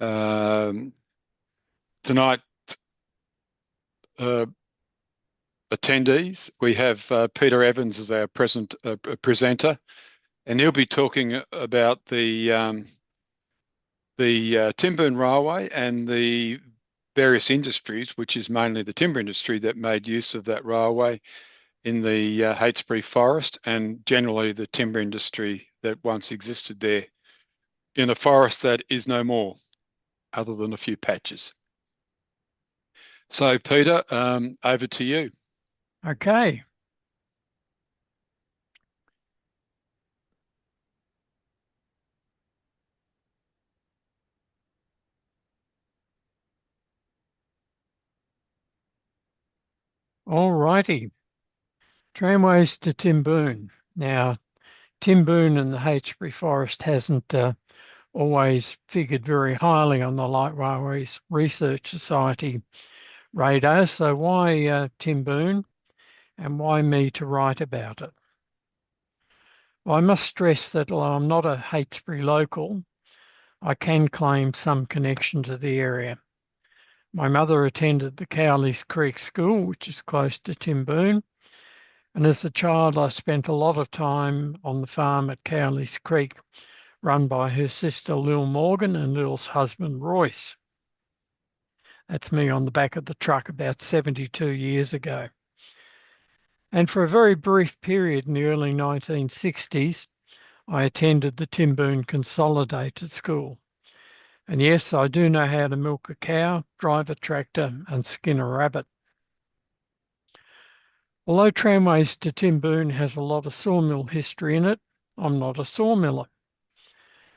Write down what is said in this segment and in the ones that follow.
Um, Tonight, uh, attendees, we have Peter Evans as our presenter, and he'll be talking about the Timboon Railway and the various industries, which is mainly the timber industry that made use of that railway in the Heytesbury Forest, and generally the timber industry that once existed there in a forest that is no more, other than a few patches. So, Peter, over to you. Okay. All righty. Tramways to Timboon. Now, Timboon and the Heytesbury Forest hasn't always figured very highly on the Light Railways Research Society radar. So why Timboon, and why me to write about it? Well, I must stress that while I'm not a Heytesbury local, I can claim some connection to the area. My mother attended the Cowleys Creek School, which is close to Timboon, and as a child I spent a lot of time on the farm at Cowleys Creek, run by her sister Lil Morgan and Lil's husband Royce. That's me on the back of the truck about 72 years ago. And for a very brief period in the early 1960s, I attended the Timboon Consolidated School. And yes, I do know how to milk a cow, drive a tractor, and skin a rabbit. Although Tramways to Timboon has a lot of sawmill history in it, I'm not a sawmiller.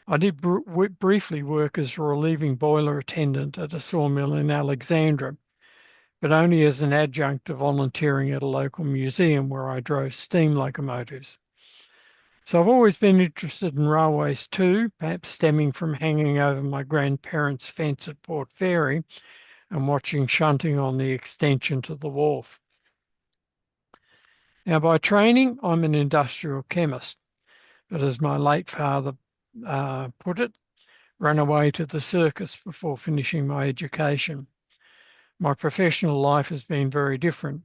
I did briefly work as a relieving boiler attendant at a sawmill in Alexandra, but only as an adjunct to volunteering at a local museum where I drove steam locomotives. So I've always been interested in railways too, perhaps stemming from hanging over my grandparents' fence at Port Fairy and watching shunting on the extension to the wharf. Now, by training, I'm an industrial chemist, but as my late father put it, ran away to the circus before finishing my education. My professional life has been very different,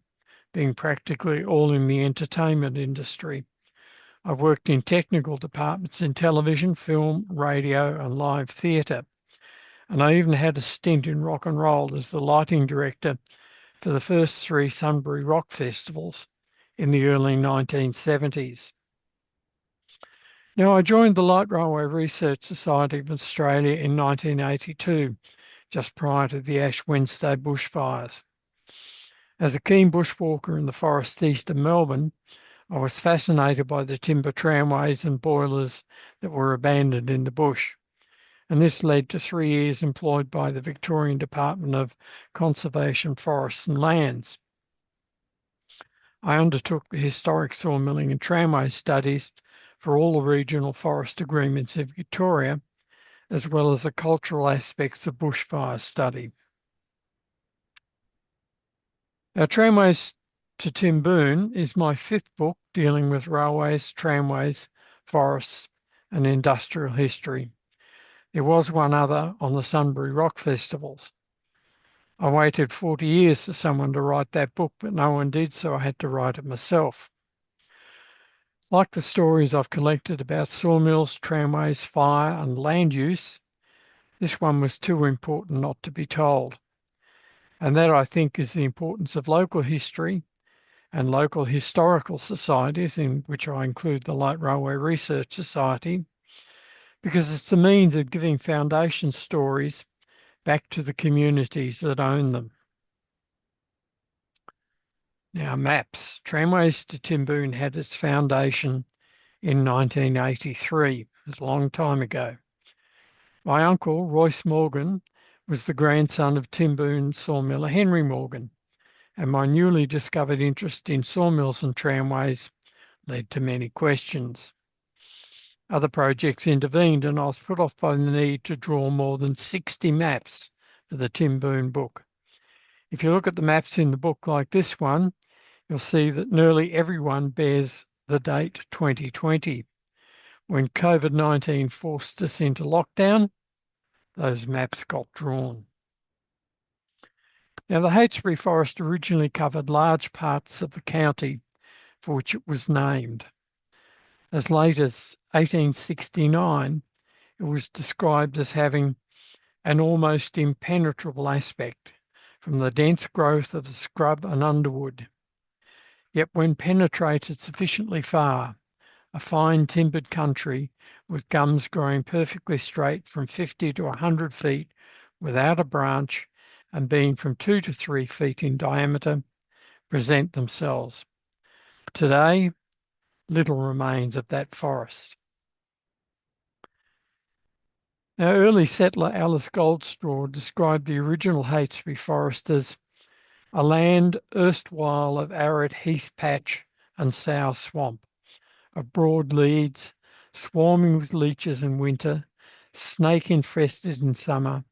being practically all in the entertainment industry. I've worked in technical departments in television, film, radio, and live theatre. And I even had a stint in rock and roll as the lighting director for the first 3 Sunbury rock festivals in the early 1970s. Now, I joined the Light Railway Research Society of Australia in 1982, just prior to the Ash Wednesday bushfires. As a keen bushwalker in the forest east of Melbourne, I was fascinated by the timber tramways and boilers that were abandoned in the bush. And this led to 3 years employed by the Victorian Department of Conservation, Forests and Lands. I undertook the historic sawmilling and tramway studies for all the regional forest agreements in Victoria, as well as the cultural aspects of bushfire study. Our Tramways to Timboon is my 5th book dealing with railways, tramways, forests and industrial history. There was one other on the Sunbury Rock Festivals. I waited 40 years for someone to write that book, but no one did, so I had to write it myself. Like the stories I've collected about sawmills, tramways, fire and land use, this one was too important not to be told. And that, I think, is the importance of local history and local historical societies, in which I include the Light Railway Research Society, because it's a means of giving foundation stories back to the communities that own them. Now, maps. Tramways to Timboon had its foundation in 1983. It was a long time ago. My uncle, Royce Morgan, was the grandson of Timboon sawmiller Henry Morgan, and my newly discovered interest in sawmills and tramways led to many questions. Other projects intervened, and I was put off by the need to draw more than 60 maps for the Timboon book. If you look at the maps in the book like this one, you'll see that nearly everyone bears the date 2020, when COVID-19 forced us into lockdown. those maps got drawn. Now, the Heytesbury Forest originally covered large parts of the county for which it was named. As late as 1869, it was described as having an almost impenetrable aspect from the dense growth of the scrub and underwood. Yet when penetrated sufficiently far, a fine timbered country with gums growing perfectly straight from 50 to 100 feet without a branch and being from 2 to 3 feet in diameter present themselves. Today, little remains of that forest. Now, early settler Alice Goldstraw described the original Heytesbury Forest as a land erstwhile of arid heath patch and sour swamp, of broad leads, swarming with leeches in winter, snake infested in summer,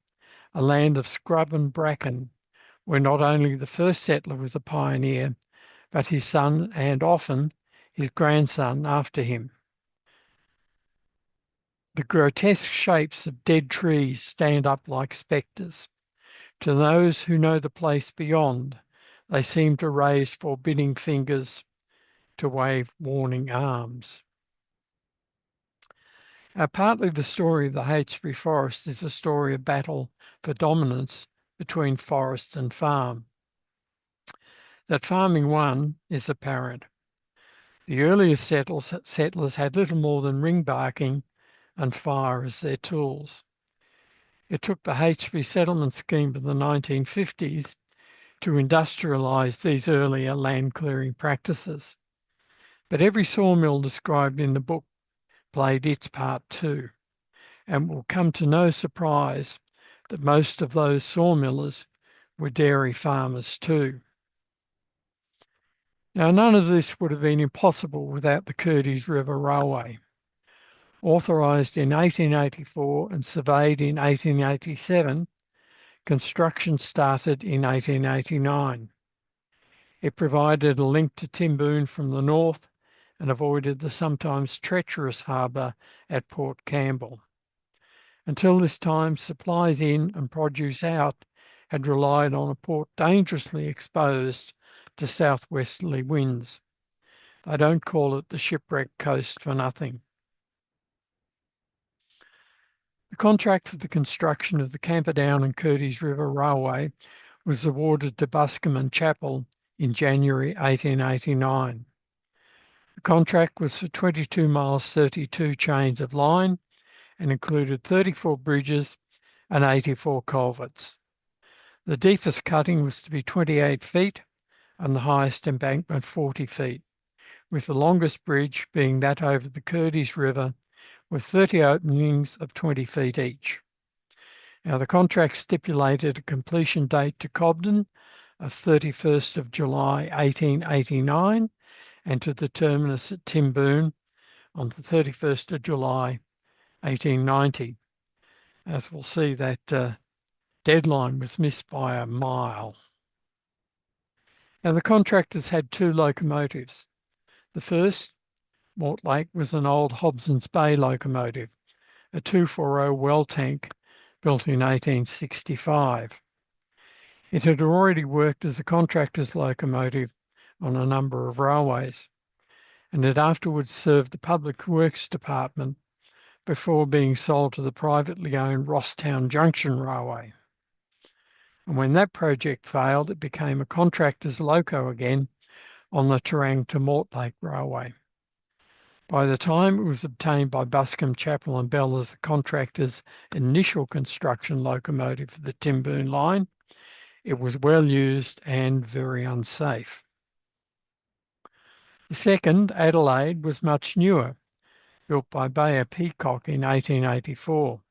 a land of scrub and bracken, where not only the first settler was a pioneer, but his son and often his grandson after him. The grotesque shapes of dead trees stand up like spectres. To those who know the place beyond, they seem to raise forbidding fingers, to wave warning arms. Partly the story of the Heytesbury Forest is a story of battle for dominance between forest and farm. That farming won is apparent. The earliest settlers had little more than ring barking and fire as their tools. It took the Heytesbury settlement scheme of the 1950s to industrialise these earlier land clearing practices. But every sawmill described in the book played its part too, and will come to no surprise that most of those sawmillers were dairy farmers too. Now, none of this would have been impossible without the Curtis River Railway. Authorised in 1884 and surveyed in 1887, construction started in 1889. It provided a link to Timboon from the north and avoided the sometimes treacherous harbour at Port Campbell. Until this time, supplies in and produce out had relied on a port dangerously exposed to southwesterly winds. They don't call it the shipwrecked coast for nothing. The contract for the construction of the Camperdown and Curtis River Railway was awarded to Buscombe and Chappell in January 1889. The contract was for 22 miles, 32 chains of line and included 34 bridges and 84 culverts. The deepest cutting was to be 28 feet and the highest embankment 40 feet, with the longest bridge being that over the Curtis River with 30 openings of 20 feet each. Now, the contract stipulated a completion date to Cobden of 31st of July 1889 and to the terminus at Timboon on the 31st of July 1890. As we'll see, that deadline was missed by a mile. Now, the contractors had two locomotives. The first, Mortlake, was an old Hobson's Bay locomotive, a 240 well tank built in 1865. It had already worked as a contractor's locomotive on a number of railways, and it afterwards served the Public Works Department before being sold to the privately owned Rosstown Junction Railway. And when that project failed, it became a contractor's loco again on the Terang to Mortlake Railway. By the time it was obtained by Buscombe, Chappell and Bell as the contractor's initial construction locomotive for the Timboon line, it was well used and very unsafe. The second, Adelaide, was much newer, built by Bayer Peacock in 1884.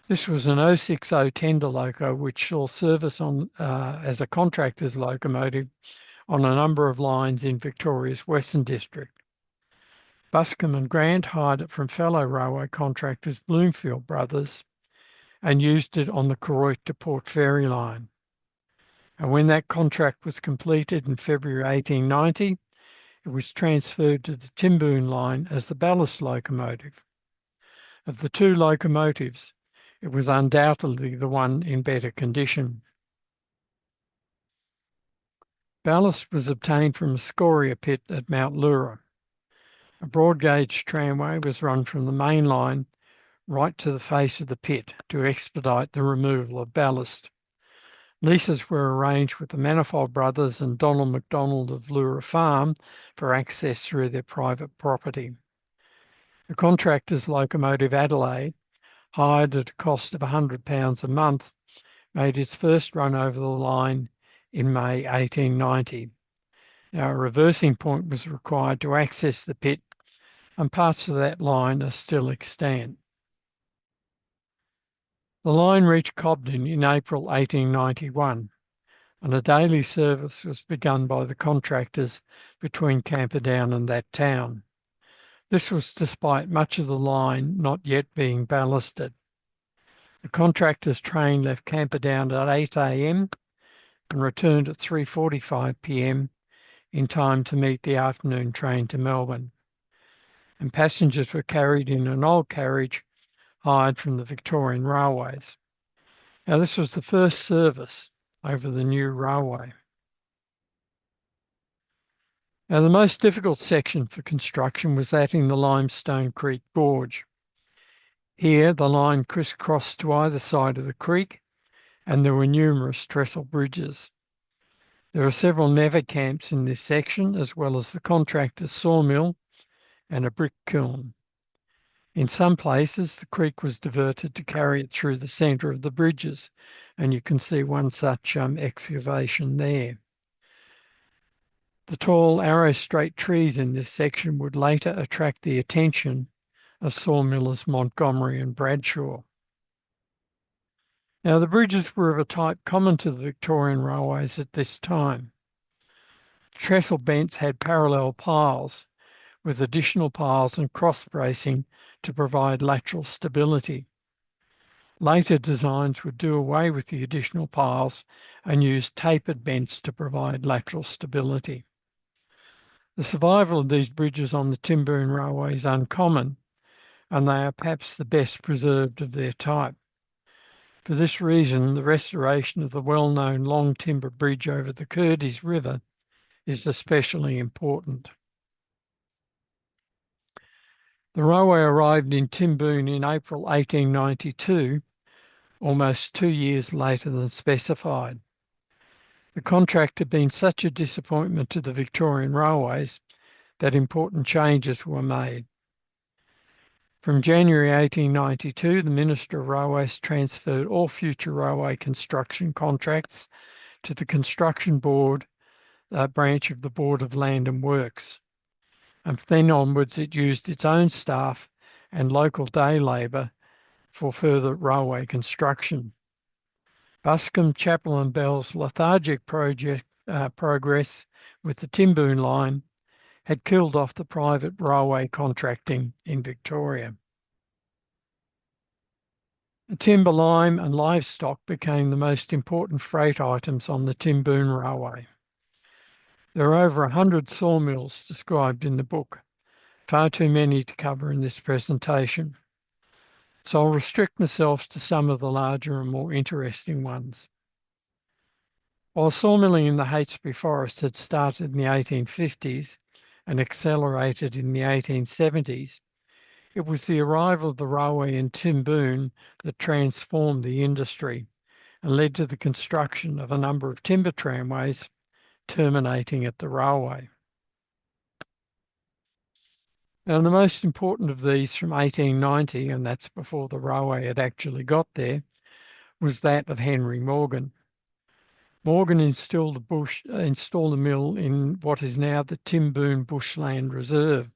This was an 060 tender loco which saw service on as a contractor's locomotive on a number of lines in Victoria's Western District. Buscombe and Grant hired it from fellow railway contractors Bloomfield Brothers and used it on the Koroit to Port Fairy line. And when that contract was completed in February 1890, it was transferred to the Timboon line as the ballast locomotive. Of the two locomotives, It was undoubtedly the one in better condition. Ballast was obtained from a scoria pit at Mount Lura. A broad gauge tramway was run from the main line right to the face of the pit to expedite the removal of ballast. Leases were arranged with the Manifold brothers and Donald MacDonald of Lura Farm for access through their private property. The contractor's locomotive Adelaide, hired at a cost of £100 a month, made its first run over the line in May 1890. Now, a reversing point was required to access the pit, and parts of that line are still extant. The line reached Cobden in April 1891, and a daily service was begun by the contractors between Camperdown and that town. This was despite much of the line not yet being ballasted. The contractor's train left Camperdown at 8 a.m. and returned at 3:45 p.m. in time to meet the afternoon train to Melbourne. And passengers were carried in an old carriage hired from the Victorian Railways. Now, this was the first service over the new railway. Now, the most difficult section for construction was that in the Limestone Creek Gorge. Here, the line crisscrossed to either side of the creek, and there were numerous trestle bridges. There are several never camps in this section, as well as the contractor's sawmill and a brick kiln. In some places, the creek was diverted to carry it through the centre of the bridges, and you can see one such excavation there. The tall, arrow-straight trees in this section would later attract the attention of sawmillers Montgomery and Bradshaw. Now, the bridges were of a type common to the Victorian railways at this time. Trestle bents had parallel piles, with additional piles and cross bracing to provide lateral stability. Later designs would do away with the additional piles and use tapered bents to provide lateral stability. The survival of these bridges on the Timboon Railway is uncommon, and they are perhaps the best preserved of their type. For this reason, the restoration of the well-known long timber bridge over the Curtis River is especially important. The railway arrived in Timboon in April 1892, almost 2 years later than specified. The contract had been such a disappointment to the Victorian Railways that important changes were made. From January 1892, the Minister of Railways transferred all future railway construction contracts to the Construction Board branch of the Board of Land and Works. And from then onwards, it used its own staff and local day labour for further railway construction. Buscombe, Chapel and Bell's lethargic progress with the Timboon line had killed off the private railway contracting in Victoria. The timber, lime and livestock became the most important freight items on the Timboon Railway. There are over 100 sawmills described in the book, far too many to cover in this presentation. So I'll restrict myself to some of the larger and more interesting ones. While sawmilling in the Heytesbury Forest had started in the 1850s and accelerated in the 1870s, it was the arrival of the railway in Timboon that transformed the industry and led to the construction of a number of timber tramways terminating at the railway. Now, the most important of these from 1890, and that's before the railway had actually got there, was that of Henry Morgan. Morgan installed a mill in what is now the Timboon Bushland Reserve.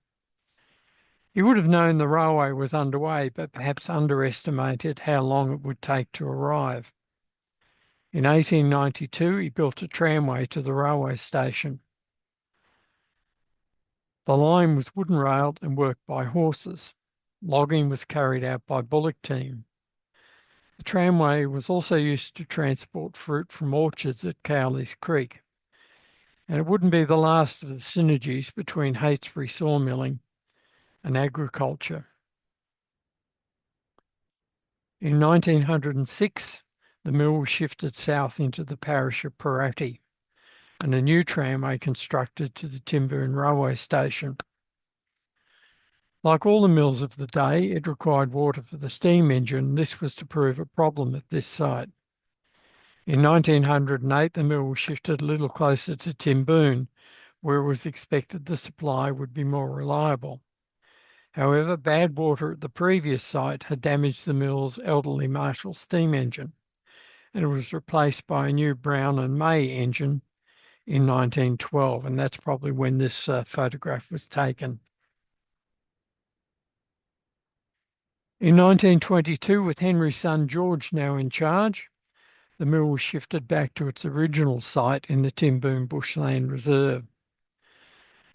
He would have known the railway was underway, but perhaps underestimated how long it would take to arrive. In 1892, he built a tramway to the railway station. The line was wooden railed and worked by horses. Logging was carried out by bullock team. The tramway was also used to transport fruit from orchards at Cowley's Creek. And it wouldn't be the last of the synergies between Heytesbury sawmilling and agriculture. In 1906, the mill was shifted south into the parish of Paraty and a new tramway constructed to the Timboon railway station. Like all the mills of the day, it required water for the steam engine. This was to prove a problem at this site. In 1908, the mill was shifted a little closer to Timboon, where it was expected the supply would be more reliable. However, bad water at the previous site had damaged the mill's elderly Marshall steam engine, and it was replaced by a new Brown and May engine in 1912, and that's probably when this photograph was taken. In 1922, with Henry's son George now in charge, the mill was shifted back to its original site in the Timboon Bushland Reserve.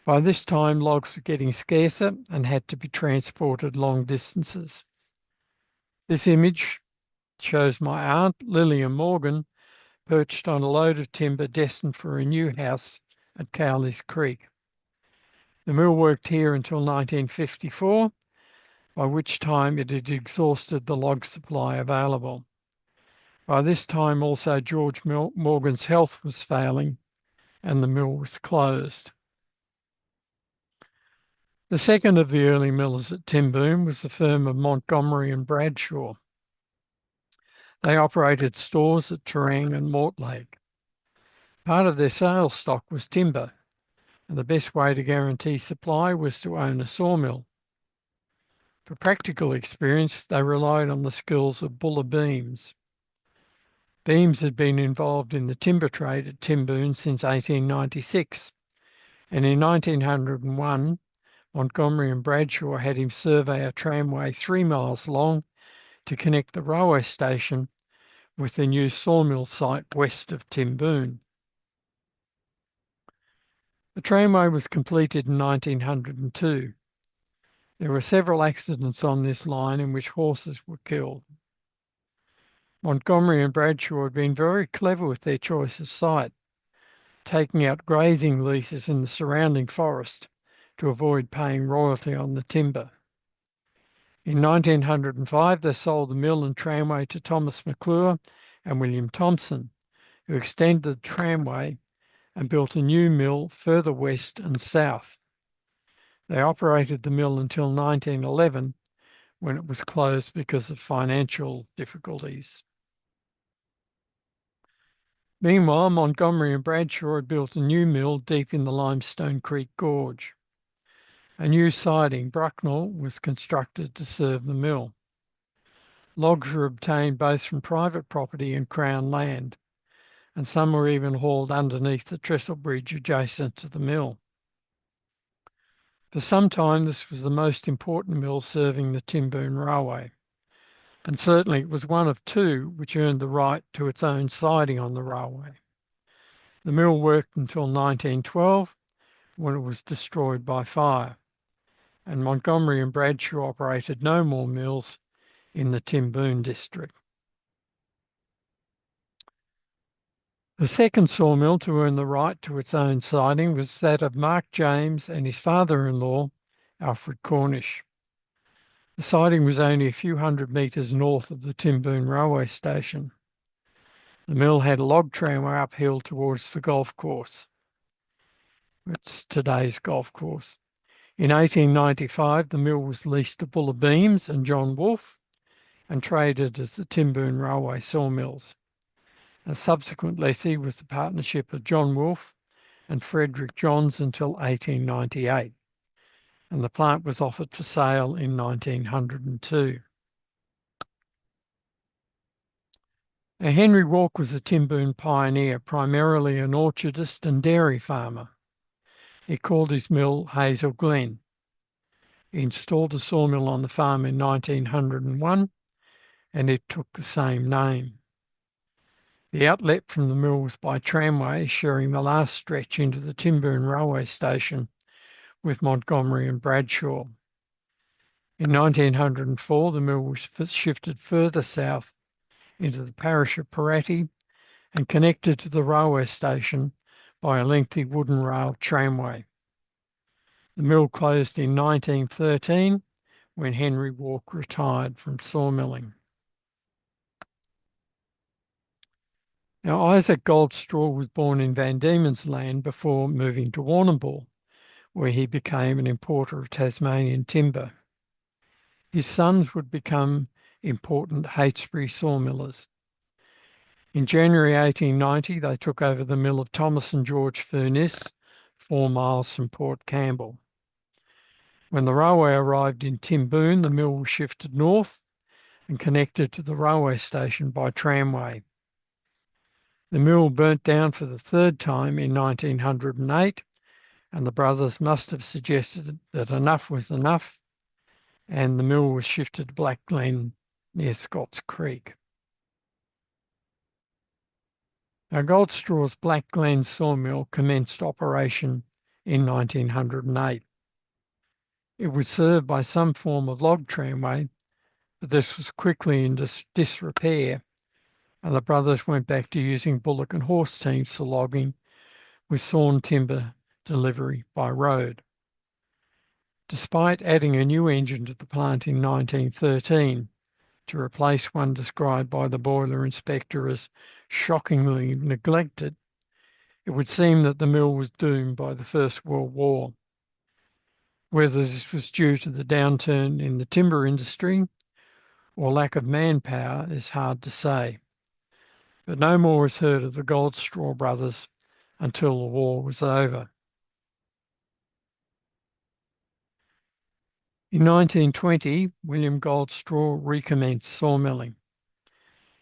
By this time, logs were getting scarcer and had to be transported long distances. This image shows my aunt, Lillian Morgan, perched on a load of timber destined for a new house at Cowley's Creek. The mill worked here until 1954, by which time it had exhausted the log supply available. By this time also George Morgan's health was failing and the mill was closed. The second of the early millers at Timboon was the firm of Montgomery and Bradshaw. They operated stores at Terang and Mortlake. Part of their sales stock was timber, and the best way to guarantee supply was to own a sawmill. For practical experience, they relied on the skills of Buller Beams. Beams had been involved in the timber trade at Timboon since 1896, and in 1901, Montgomery and Bradshaw had him survey a tramway 3 miles long to connect the railway station with the new sawmill site west of Timboon. The tramway was completed in 1902. There were several accidents on this line in which horses were killed. Montgomery and Bradshaw had been very clever with their choice of site, taking out grazing leases in the surrounding forest to avoid paying royalty on the timber. In 1905, they sold the mill and tramway to Thomas McClure and William Thompson, who extended the tramway and built a new mill further west and south. They operated the mill until 1911, when it was closed because of financial difficulties. Meanwhile, Montgomery and Bradshaw had built a new mill deep in the Limestone Creek Gorge. A new siding, Brucknell, was constructed to serve the mill. Logs were obtained both from private property and Crown land, and some were even hauled underneath the trestle bridge adjacent to the mill. For some time, this was the most important mill serving the Timboon Railway, and certainly it was one of two which earned the right to its own siding on the railway. The mill worked until 1912, when it was destroyed by fire, and Montgomery and Bradshaw operated no more mills in the Timboon district. The second sawmill to earn the right to its own siding was that of Mark James and his father-in-law, Alfred Cornish. The siding was only a few hundred metres north of the Timboon railway station. The mill had a log tramway uphill towards the golf course. It's today's golf course. In 1895, the mill was leased to Buller Beams and John Wolfe and traded as the Timboon Railway Sawmills. A subsequent lessee was the partnership of John Wolfe and Frederick Johns until 1898, and the plant was offered for sale in 1902. Now, Henry Walk was a Timboon pioneer, primarily an orchardist and dairy farmer. He called his mill Hazel Glen. He installed a sawmill on the farm in 1901, and it took the same name. The outlet from the mill was by tramway, sharing the last stretch into the Timboon railway station with Montgomery and Bradshaw. In 1904, the mill was shifted further south into the parish of Paraty and connected to the railway station by a lengthy wooden rail tramway. The mill closed in 1913 when Henry Walk retired from sawmilling. Now, Isaac Goldstraw was born in Van Diemen's Land before moving to Warrnambool, where he became an importer of Tasmanian timber. His sons would become important Heytesbury sawmillers. In January 1890, they took over the mill of Thomas and George Furness, 4 miles from Port Campbell. When the railway arrived in Timboon, the mill was shifted north and connected to the railway station by tramway. The mill burnt down for the third time in 1908, and the brothers must have suggested that enough was enough, and the mill was shifted to Black Glen near Scotts Creek. Now, Goldstraw's Black Glen sawmill commenced operation in 1908. It was served by some form of log tramway, but this was quickly in disrepair, and the brothers went back to using bullock and horse teams for logging, with sawn timber delivery by road. Despite adding a new engine to the plant in 1913 to replace one described by the boiler inspector as shockingly neglected, it would seem that the mill was doomed by the First World War. Whether this was due to the downturn in the timber industry or lack of manpower is hard to say. But no more was heard of the Goldstraw brothers until the war was over. In 1920, William Goldstraw recommenced sawmilling.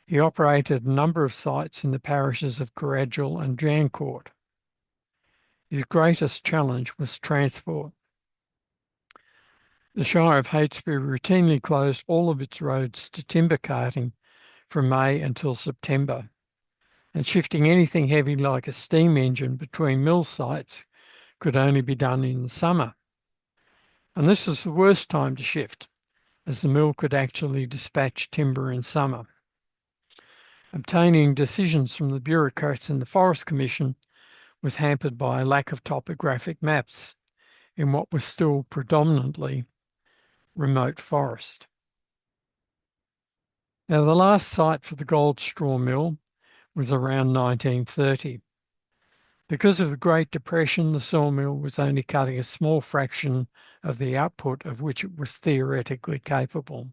He operated a number of sites in the parishes of Coragil and Jancourt. His greatest challenge was transport. The Shire of Heytesbury routinely closed all of its roads to timber carting from May until September, and shifting anything heavy like a steam engine between mill sites could only be done in the summer. And this was the worst time to shift, as the mill could actually dispatch timber in summer. Obtaining decisions from the bureaucrats in the Forest Commission was hampered by a lack of topographic maps in what was still predominantly remote forest. Now, the last site for the Goldstraw mill was around 1930. Because of the Great Depression, the sawmill was only cutting a small fraction of the output of which it was theoretically capable.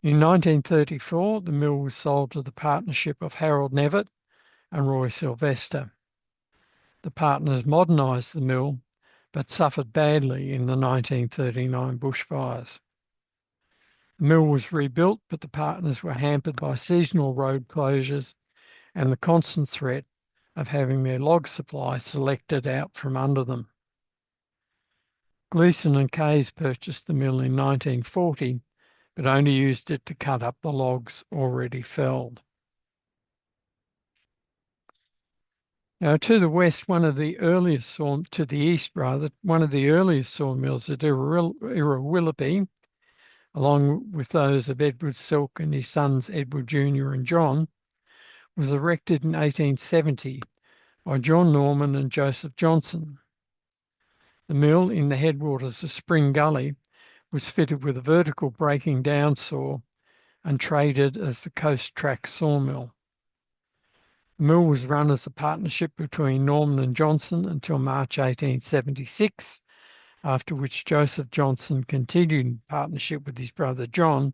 In 1934, the mill was sold to the partnership of Harold Nevitt and Roy Sylvester. The partners modernised the mill, but suffered badly in the 1939 bushfires. The mill was rebuilt, but the partners were hampered by seasonal road closures and the constant threat of having their log supply selected out from under them. Gleeson and Kays purchased the mill in 1940, but only used it to cut up the logs already felled. Now, to the west, one of the earliest sawmills at Irrawillipi, along with those of Edward Silk and his sons Edward Jr. and John, was erected in 1870 by John Norman and Joseph Johnson. The mill in the headwaters of Spring Gully was fitted with a vertical breaking down saw and traded as the Coast Track Sawmill. The mill was run as a partnership between Norman and Johnson until March 1876, after which Joseph Johnson continued in partnership with his brother John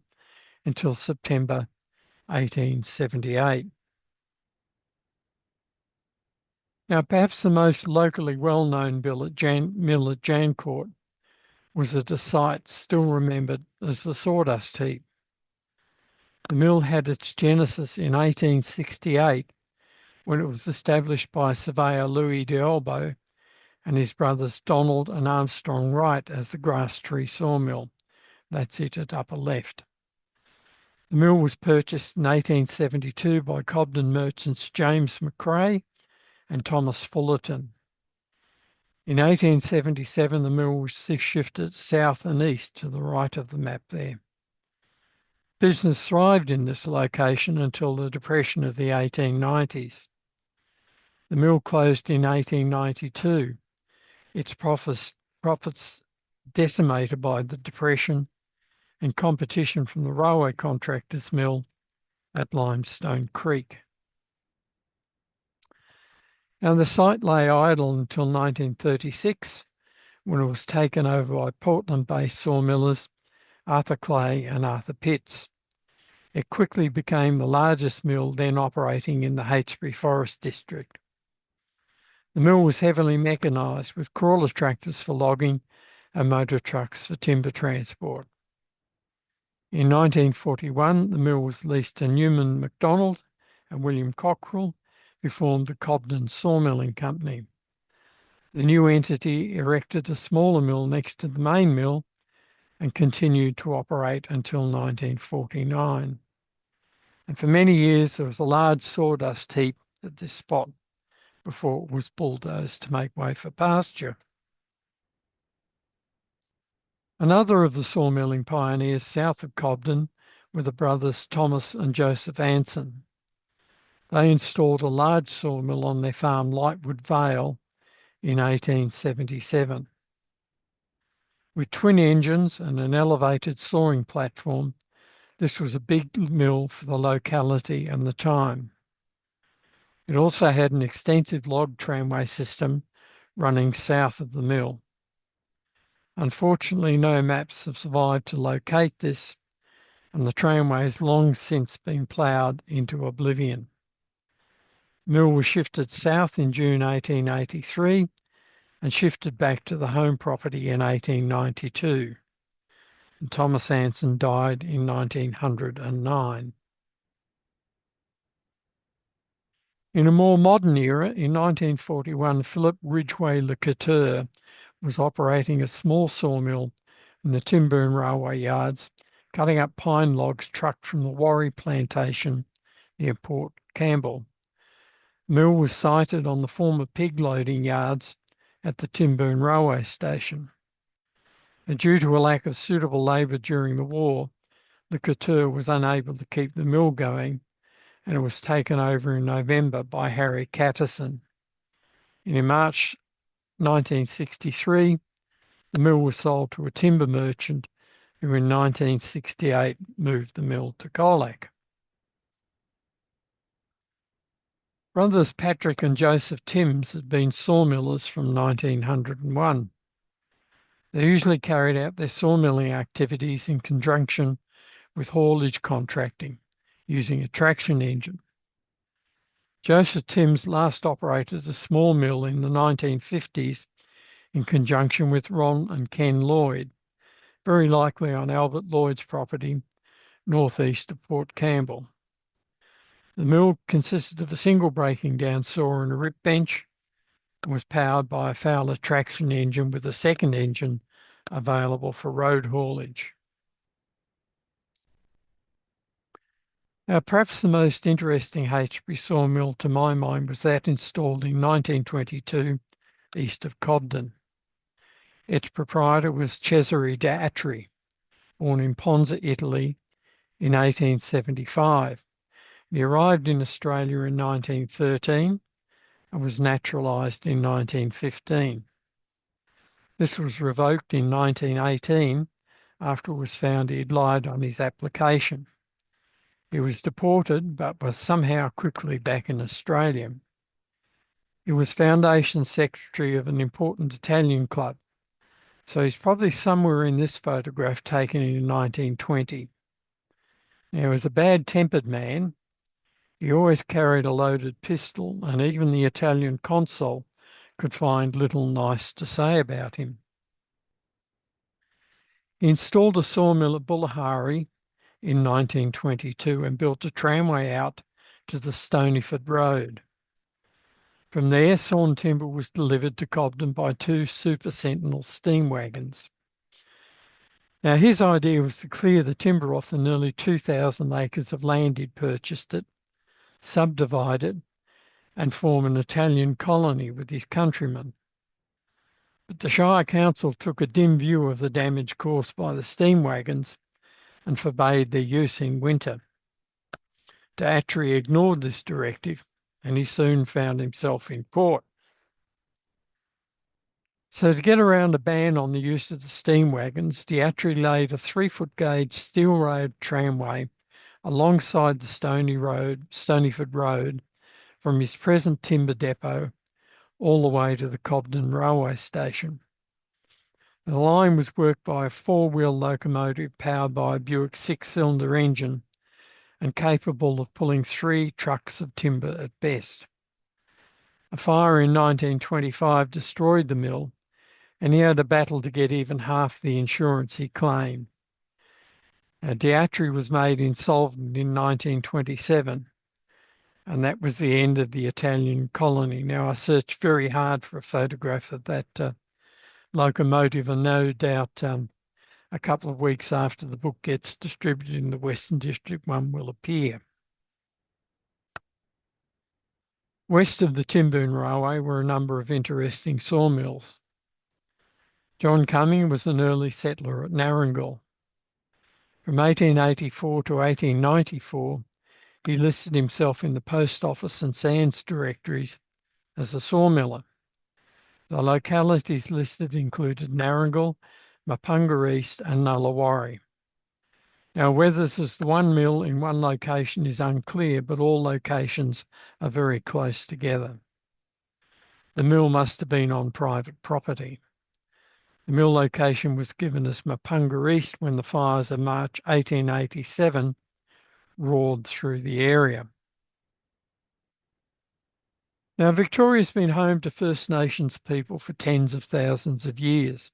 until September 1878. Now, perhaps the most locally well-known mill at Jancourt was at a site still remembered as the Sawdust Heap. The mill had its genesis in 1868 when it was established by surveyor Louis d'Olbeau and his brothers Donald and Armstrong Wright as the Grass Tree Sawmill. That's it at upper left. The mill was purchased in 1872 by Cobden merchants James McRae and Thomas Fullerton. In 1877, the mill was shifted south and east to the right of the map there. Business thrived in this location until the depression of the 1890s. The mill closed in 1892, its profits decimated by the depression and competition from the railway contractors' mill at Limestone Creek. Now, the site lay idle until 1936, when it was taken over by Portland-based sawmillers Arthur Clay and Arthur Pitts. It quickly became the largest mill then operating in the Heytesbury Forest District. The mill was heavily mechanised with crawler tractors for logging and motor trucks for timber transport. In 1941, the mill was leased to Newman MacDonald and William Cockrell, who formed the Cobden Sawmilling Company. The new entity erected a smaller mill next to the main mill and continued to operate until 1949. And for many years, there was a large sawdust heap at this spot before it was bulldozed to make way for pasture. Another of the sawmilling pioneers south of Cobden were the brothers Thomas and Joseph Anson. They installed a large sawmill on their farm Lightwood Vale in 1877. With twin engines and an elevated sawing platform, this was a big mill for the locality and the time. It also had an extensive log tramway system running south of the mill. Unfortunately, no maps have survived to locate this, and the tramway has long since been ploughed into oblivion. The mill was shifted south in June 1883 and shifted back to the home property in 1892. And Thomas Anson died in 1909. In a more modern era, in 1941, Philip Ridgway Le Couture was operating a small sawmill in the Timboon railway yards, cutting up pine logs trucked from the Warrie plantation near Port Campbell. The mill was sited on the former pig loading yards at the Timboon railway station. And due to a lack of suitable labour during the war, Le Couture was unable to keep the mill going, and it was taken over in November by Harry Catterson. And in March 1963, the mill was sold to a timber merchant who in 1968 moved the mill to Colac. Brothers Patrick and Joseph Timms had been sawmillers from 1901. They usually carried out their sawmilling activities in conjunction with haulage contracting, using a traction engine. Joseph Timms last operated a small mill in the 1950s in conjunction with Ron and Ken Lloyd, very likely on Albert Lloyd's property northeast of Port Campbell. The mill consisted of a single breaking down saw and a rip bench and was powered by a Fowler traction engine with a second engine available for road haulage. Now, perhaps the most interesting Heytesbury sawmill to my mind was that installed in 1922 east of Cobden. Its proprietor was Cesare d'Atri, born in Ponza, Italy in 1875. He arrived in Australia in 1913 and was naturalised in 1915. This was revoked in 1918 after it was found he had lied on his application. He was deported but was somehow quickly back in Australia. He was foundation secretary of an important Italian club, so he's probably somewhere in this photograph taken in 1920. Now, he was a bad-tempered man. He always carried a loaded pistol, and even the Italian consul could find little nice to say about him. He installed a sawmill at Bullahari in 1922 and built a tramway out to the Stonyford Road. From there, sawn timber was delivered to Cobden by two Super Sentinel steam wagons. Now, his idea was to clear the timber off the nearly 2,000 acres of land he'd purchased it, subdivide it, and form an Italian colony with his countrymen. But the Shire Council took a dim view of the damage caused by the steam wagons and forbade their use in winter. D'Atri ignored this directive, and he soon found himself in court. So to get around a ban on the use of the steam wagons, D'Atri laid a 3-foot gauge steel road tramway alongside the Stonyford Road from his present timber depot all the way to the Cobden railway station. The line was worked by a four-wheel locomotive powered by a Buick six-cylinder engine and capable of pulling 3 trucks of timber at best. A fire in 1925 destroyed the mill, and he had a battle to get even half the insurance he claimed. Diatri was made insolvent in 1927, and that was the end of the Italian colony. Now, I searched very hard for a photograph of that locomotive, and no doubt a couple of weeks after the book gets distributed in the Western District, one will appear. West of the Timboon Railway were a number of interesting sawmills. John Cumming was an early settler at Narangul. From 1884 to 1894, he listed himself in the Post Office and Sands directories as a sawmiller. The localities listed included Narangul, Mapunga East and Nullawarre. Now, whether this is the one mill in one location is unclear, but all locations are very close together. The mill must have been on private property. The mill location was given as Mapunga East when the fires of March 1887 roared through the area. Now, Victoria's been home to First Nations people for tens of thousands of years.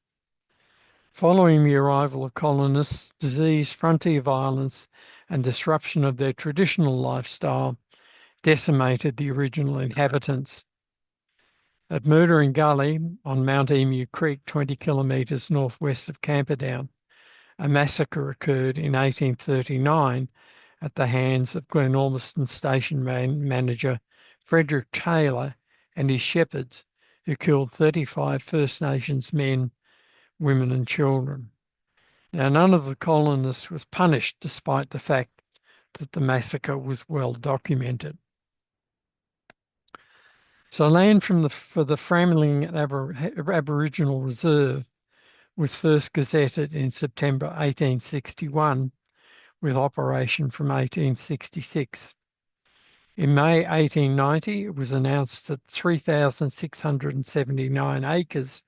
Following the arrival of colonists, disease, frontier violence, and disruption of their traditional lifestyle decimated the original inhabitants. At Murdering Gully on Mount Emu Creek, 20 kilometres northwest of Camperdown, a massacre occurred in 1839 at the hands of Glenormiston station manager Frederick Taylor and his shepherds, who killed 35 First Nations men, women and children. Now, none of the colonists was punished despite the fact that the massacre was well documented. So land for the Framling Aboriginal Reserve was first gazetted in September 1861 with operation from 1866. In May 1890, it was announced that 3,679 acres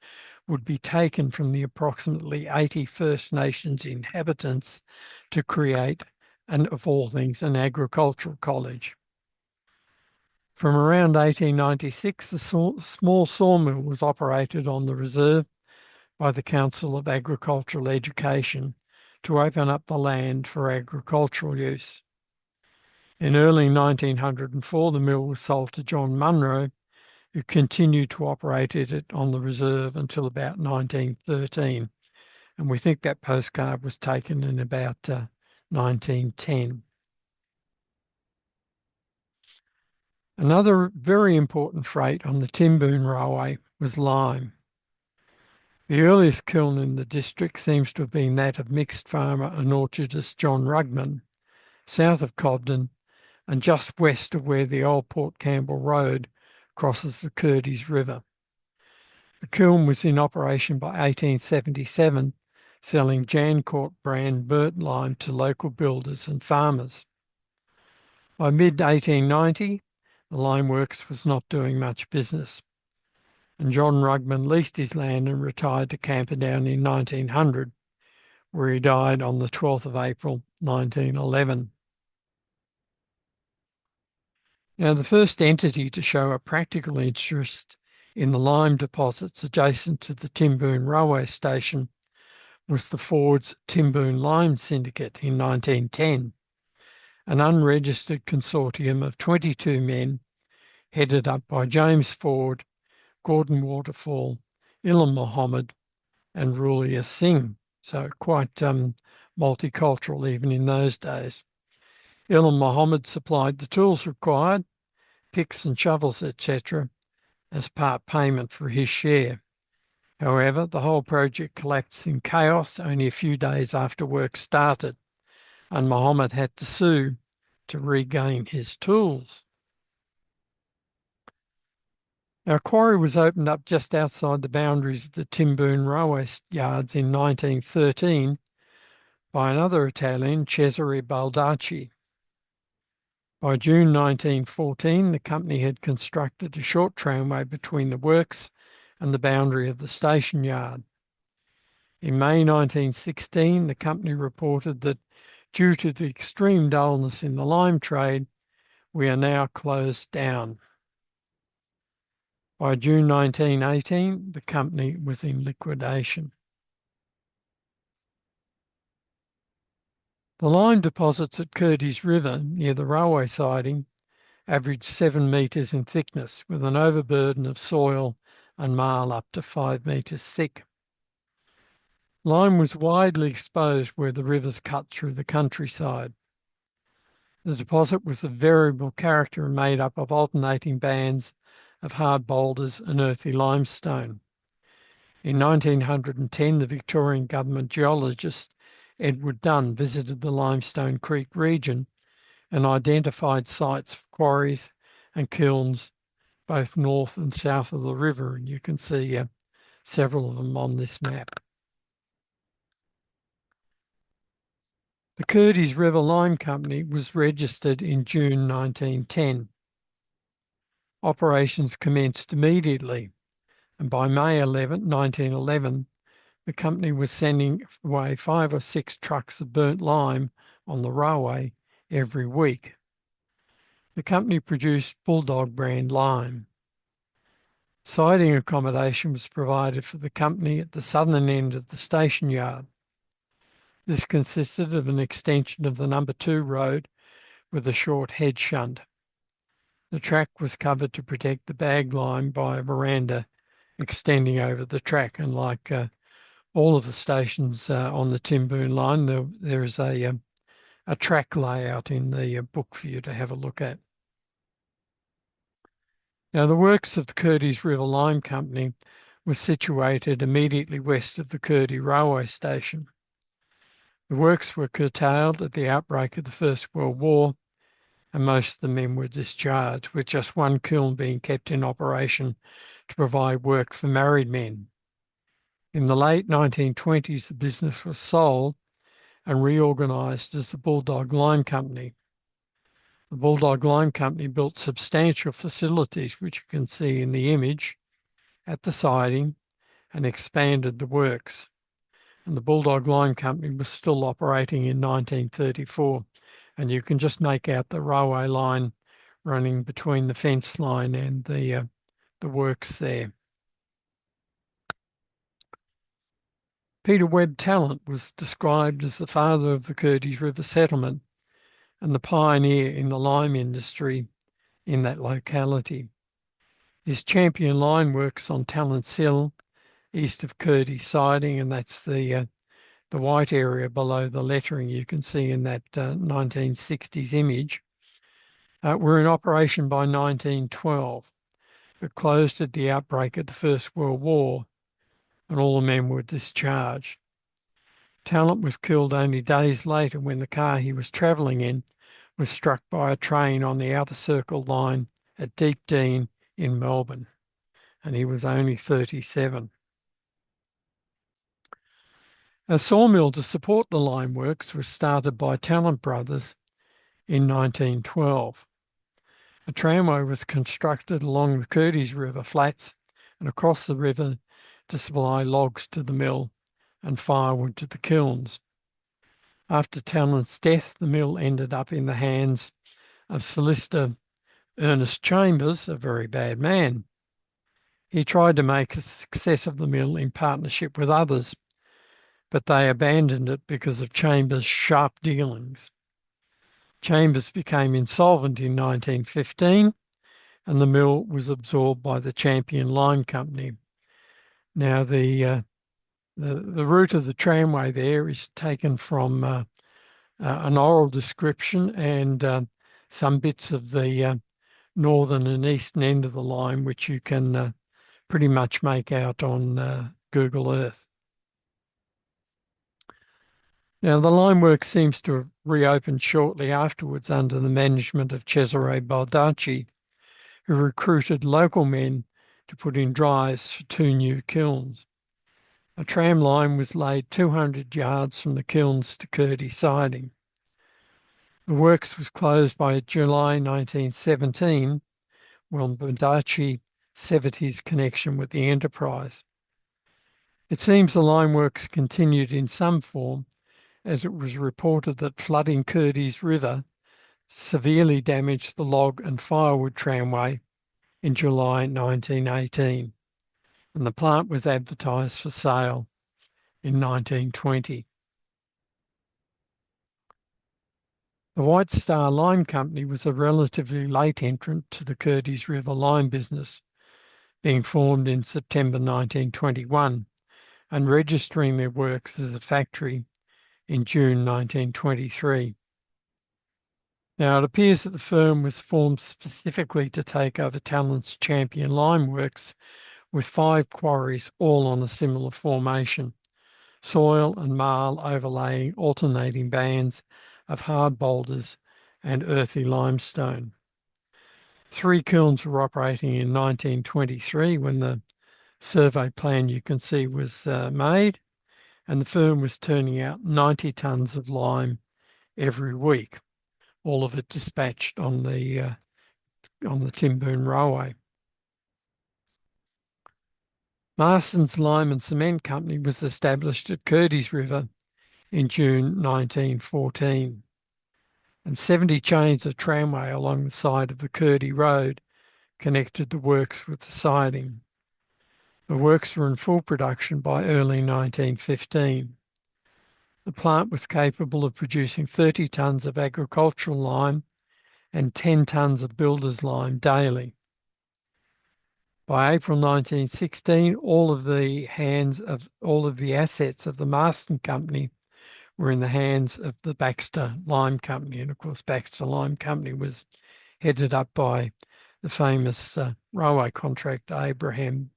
would be taken from the approximately 80 First Nations inhabitants to create, and of all things, an agricultural college. From around 1896, the small sawmill was operated on the reserve by the Council of Agricultural Education to open up the land for agricultural use. In early 1904, the mill was sold to John Munro, who continued to operate it on the reserve until about 1913. And we think that postcard was taken in about 1910. Another very important freight on the Timboon Railway was lime. The earliest kiln in the district seems to have been that of mixed farmer and orchardist John Rugman, south of Cobden and just west of where the old Port Campbell Road crosses the Curtis River. The kiln was in operation by 1877, selling Jancourt brand burnt lime to local builders and farmers. By mid-1890, the lime works was not doing much business, and John Rugman leased his land and retired to Camperdown in 1900, where he died on the 12th of April 1911. Now, the first entity to show a practical interest in the lime deposits adjacent to the Timboon railway station was the Ford's Timboon Lime Syndicate in 1910, an unregistered consortium of 22 men headed up by James Ford, Gordon Waterfall, Ilham Mohammed and Rulia Singh. So quite multicultural even in those days. Ilham Mohammed supplied the tools required, picks and shovels, etc., as part payment for his share. However, the whole project collapsed in chaos only a few days after work started, and Mohammed had to sue to regain his tools. Our quarry was opened up just outside the boundaries of the Timboon railway yards in 1913 by another Italian, Cesare Baldacci. By June 1914, the company had constructed a short tramway between the works and the boundary of the station yard. In May 1916, the company reported that due to the extreme dullness in the lime trade, we are now closed down. By June 1918, the company was in liquidation. The lime deposits at Curtis River near the railway siding averaged 7 metres in thickness, with an overburden of soil and marl up to 5 metres thick. Lime was widely exposed where the rivers cut through the countryside. The deposit was of variable character and made up of alternating bands of hard boulders and earthy limestone. In 1910, the Victorian government geologist Edward Dunn visited the Limestone Creek region and identified sites for quarries and kilns both north and south of the river, and you can see several of them on this map. The Curtis River Lime Company was registered in June 1910. Operations commenced immediately, and by May 1911, the company was sending away 5 or 6 trucks of burnt lime on the railway every week. The company produced Bulldog brand lime. Siding accommodation was provided for the company at the southern end of the station yard. This consisted of an extension of the number 2 road with a short head shunt. The track was covered to protect the bag lime by a veranda extending over the track, and like all of the stations on the Timboon line, there is a track layout in the book for you to have a look at. Now, the works of the Curtis River Lime Company was situated immediately west of the Curtis railway station. The works were curtailed at the outbreak of the First World War, and most of the men were discharged, with just one kiln being kept in operation to provide work for married men. In the late 1920s, the business was sold and reorganised as the Bulldog Lime Company. The Bulldog Lime Company built substantial facilities, which you can see in the image, at the siding, and expanded the works. And the Bulldog Lime Company was still operating in 1934. And you can just make out the railway line running between the fence line and the works there. Peter Webb Tallant was described as the father of the Curtis River settlement and the pioneer in the lime industry in that locality. His champion line works on Tallant's Hill, east of Curtis siding, and that's the white area below the lettering you can see in that 1960s image, were in operation by 1912, but closed at the outbreak of the First World War, and all the men were discharged. Tallant was killed only days later when the car he was travelling in was struck by a train on the Outer Circle line at Deepdene in Melbourne, and he was only 37. A sawmill to support the lime works was started by Tallant Brothers in 1912. A tramway was constructed along the Curtis River flats and across the river to supply logs to the mill and firewood to the kilns. After Tallant's death, the mill ended up in the hands of solicitor Ernest Chambers, a very bad man. He tried to make a success of the mill in partnership with others, but they abandoned it because of Chambers' sharp dealings. Chambers became insolvent in 1915, and the mill was absorbed by the Champion Lime Company. Now, the route of the tramway there is taken from an oral description and some bits of the northern and eastern end of the line, which you can pretty much make out on Google Earth. Now, the lime work seems to have reopened shortly afterwards under the management of Cesare Baldacci, who recruited local men to put in drives for 2 new kilns. A tram line was laid 200 yards from the kilns to Curtis siding. The works was closed by July 1917 when Badachi severed his connection with the enterprise. It seems the line works continued in some form, as it was reported that flooding Curtis River severely damaged the log and firewood tramway in July 1918, and the plant was advertised for sale in 1920. The White Star Lime Company was a relatively late entrant to the Curtis River lime business, being formed in September 1921 and registering their works as a factory in June 1923. Now, it appears that the firm was formed specifically to take over Tallent's Champion Lime Works, with 5 quarries all on a similar formation, soil and marl overlaying alternating bands of hard boulders and earthy limestone. 3 kilns were operating in 1923 when the survey plan you can see was made, and the firm was turning out 90 tonnes of lime every week, all of it dispatched on the Timboon Railway. Marston's Lime and Cement Company was established at Curtis River in June 1914, and 70 chains of tramway along the side of the Curdy Road connected the works with the siding. The works were in full production by early 1915. The plant was capable of producing 30 tonnes of agricultural lime and 10 tonnes of builder's lime daily. By April 1916, all of the assets of the Marston Company were in the hands of the Baxter Lime Company. And of course, Baxter Lime Company was headed up by the famous railway contractor Abraham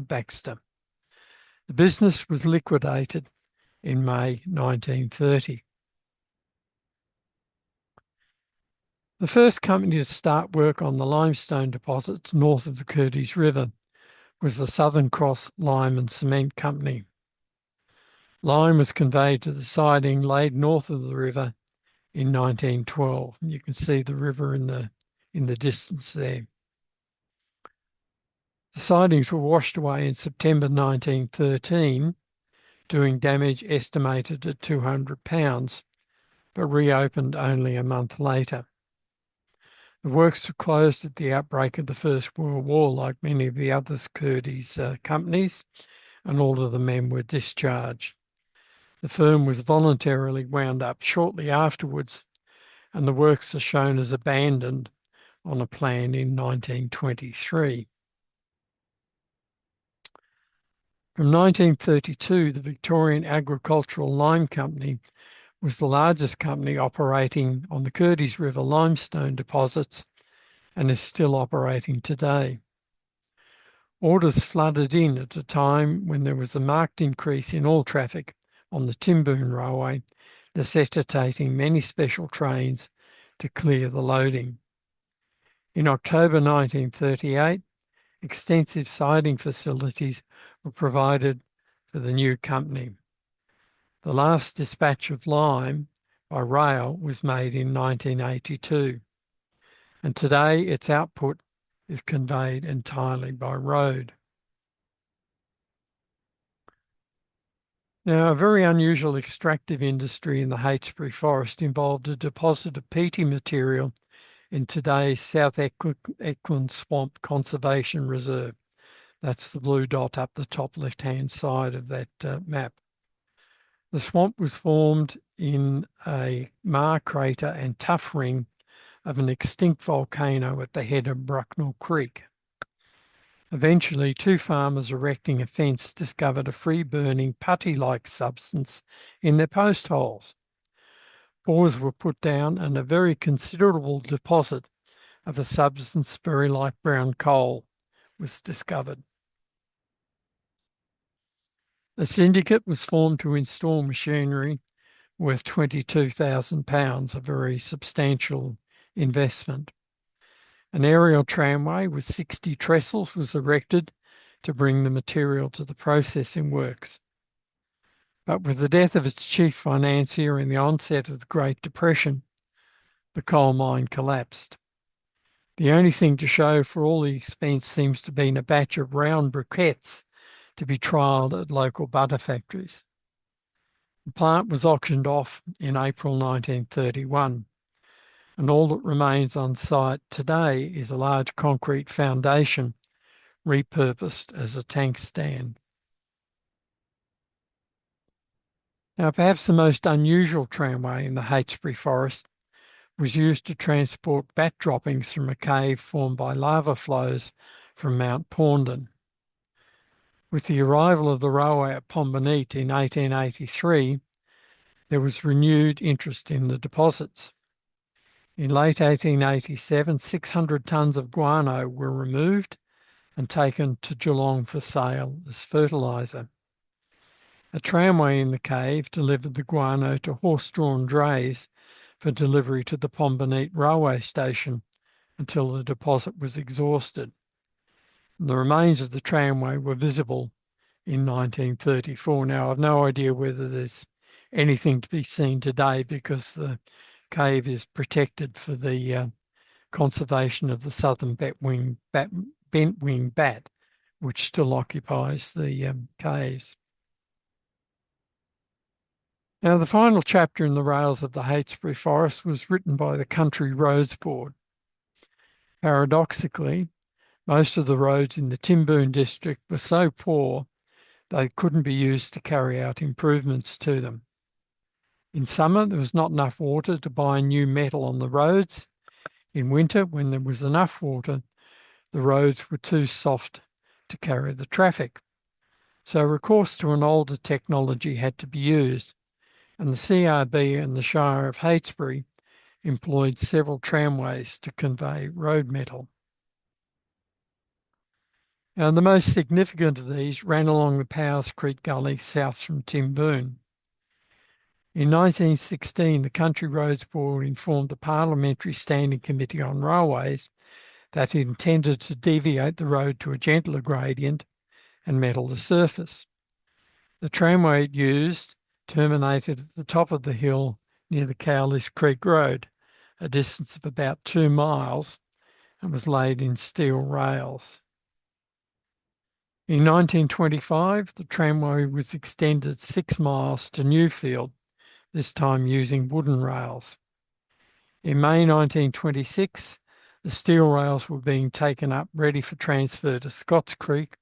Baxter. The business was liquidated in May 1930. The first company to start work on the limestone deposits north of the Curtis River was the Southern Cross Lime and Cement Company. Lime was conveyed to the siding laid north of the river in 1912. You can see the river in the distance there. The sidings were washed away in September 1913, doing damage estimated at £200, but reopened only a month later. The works were closed at the outbreak of the First World War, like many of the other Curtis companies, and all of the men were discharged. The firm was voluntarily wound up shortly afterwards, and the works are shown as abandoned on a plan in 1923. From 1932, the Victorian Agricultural Lime Company was the largest company operating on the Curtis River limestone deposits and is still operating today. Orders flooded in at a time when there was a marked increase in all traffic on the Timboon Railway, necessitating many special trains to clear the loading. In October 1938, extensive siding facilities were provided for the new company. The last dispatch of lime by rail was made in 1982, and today its output is conveyed entirely by road. Now, a very unusual extractive industry in the Heytesbury Forest involved a deposit of peaty material in today's South Eckland Swamp Conservation Reserve. That's the blue dot up the top left-hand side of that map. The swamp was formed in a Mar crater and tuff ring of an extinct volcano at the head of Brucknell Creek. Eventually, 2 farmers erecting a fence discovered a free-burning putty-like substance in their post holes. Bores were put down and a very considerable deposit of a substance very like brown coal was discovered. A syndicate was formed to install machinery worth £22,000, a very substantial investment. An aerial tramway with 60 trestles was erected to bring the material to the processing works. But with the death of its chief financier and the onset of the Great Depression, the coal mine collapsed. The only thing to show for all the expense seems to be a batch of round briquettes to be trialled at local butter factories. The plant was auctioned off in April 1931, and all that remains on site today is a large concrete foundation repurposed as a tank stand. Now, perhaps the most unusual tramway in the Heytesbury Forest was used to transport bat droppings from a cave formed by lava flows from Mount Paundon. With the arrival of the railway at Pomboneet in 1883, there was renewed interest in the deposits. In late 1887, 600 tonnes of guano were removed and taken to Geelong for sale as fertiliser. A tramway in the cave delivered the guano to horse-drawn drays for delivery to the Pomboneet railway station until the deposit was exhausted. The remains of the tramway were visible in 1934. Now, I've no idea whether there's anything to be seen today because the cave is protected for the conservation of the southern bent-wing bat, which still occupies the caves. Now, the final chapter in the rails of the Heytesbury Forest was written by the Country Roads Board. Paradoxically, most of the roads in the Timboon district were so poor they couldn't be used to carry out improvements to them. In summer, there was not enough water to buy new metal on the roads. In winter, when there was enough water, the roads were too soft to carry the traffic. So recourse to an older technology had to be used, and the CRB and the Shire of Heytesbury employed several tramways to convey road metal. Now, the most significant of these ran along the Powers Creek Gully south from Timboon. In 1916, the Country Roads Board informed the Parliamentary Standing Committee on Railways that it intended to deviate the road to a gentler gradient and metal the surface. The tramway it used terminated at the top of the hill near the Cowlitz Creek Road, a distance of about 2 miles, and was laid in steel rails. In 1925, the tramway was extended 6 miles to Newfield, this time using wooden rails. In May 1926, the steel rails were being taken up ready for transfer to Scotts Creek,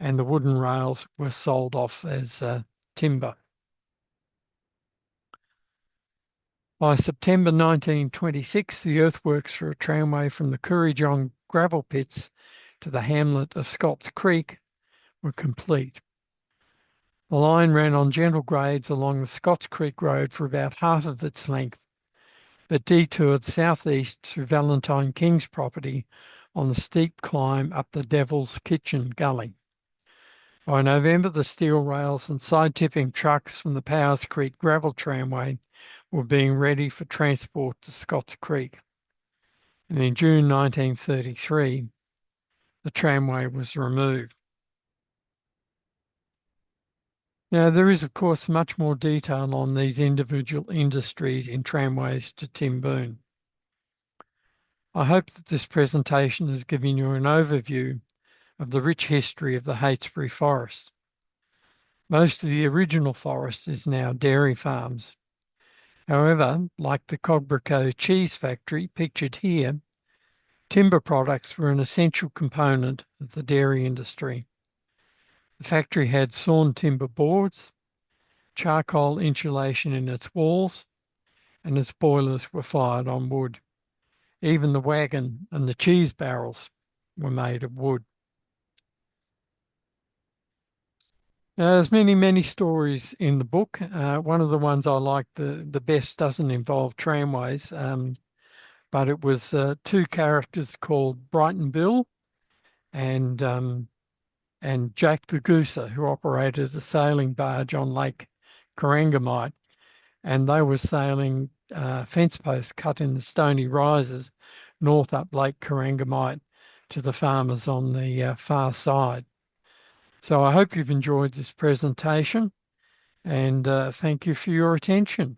and the wooden rails were sold off as timber. By September 1926, the earthworks for a tramway from the Curryjong gravel pits to the hamlet of Scotts Creek were complete. The line ran on gentle grades along the Scotts Creek Road for about half of its length, but detoured southeast through Valentine King's property on the steep climb up the Devil's Kitchen Gully. By November, the steel rails and side-tipping trucks from the Powers Creek gravel tramway were being ready for transport to Scotts Creek. And in June 1933, the tramway was removed. Now, there is, of course, much more detail on these individual industries in Tramways to Timboon. I hope that this presentation has given you an overview of the rich history of the Heytesbury Forest. Most of the original forest is now dairy farms. However, like the Cogbraco cheese factory pictured here, timber products were an essential component of the dairy industry. The factory had sawn timber boards, charcoal insulation in its walls, and its boilers were fired on wood. Even the wagon and the cheese barrels were made of wood. Now, there's many stories in the book. One of the ones I like the best doesn't involve tramways, but it was two characters called Brighton Bill and Jack the Gooser, who operated a sailing barge on Lake Corangamite, and they were sailing fence posts cut in the stony rises north up Lake Corangamite to the farmers on the far side. So I hope you've enjoyed this presentation, and thank you for your attention.